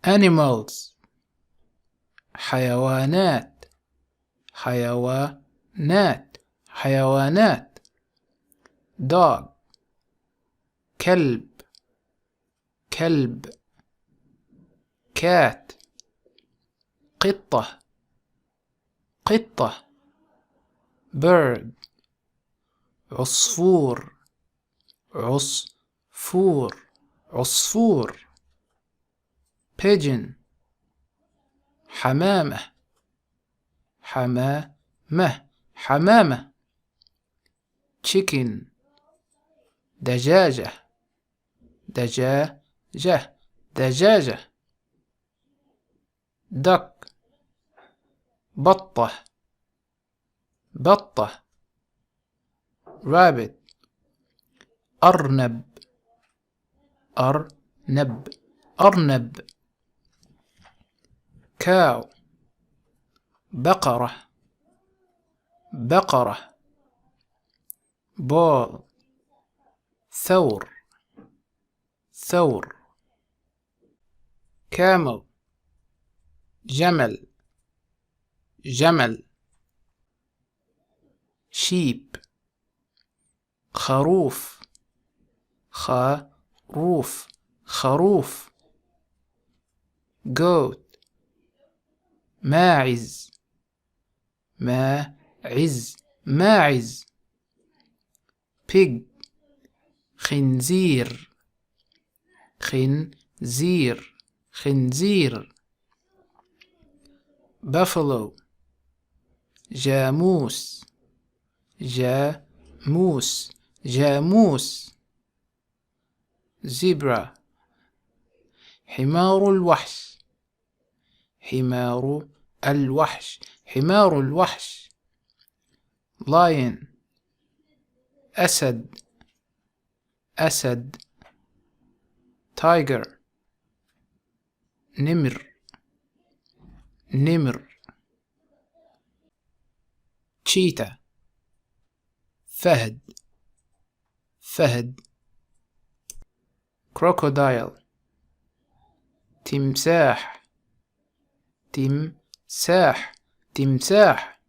animals حيوانات حيوانات حيوانات dog كلب كلب cat قطة قطة bird عصفور عصفور عصفور pigeon حمامة حمامة حمامة chicken دجاجة دجاجة دجاجة duck بطة بطة rabbit أرنب أرنب أرنب cow بقرة بقرة bull thawr thawr camel جمل جمل sheep خروف خروف خروف goat ماعز ماعز ماعز pig خنزير خنزير خنزير buffalo جاموس جاموس جاموس zebra حمار الوحش حمار الوحش حمار الوحش lion أسد أسد tiger نمر نمر cheetah فهد فهد crocodile تمساح تمساح تمساح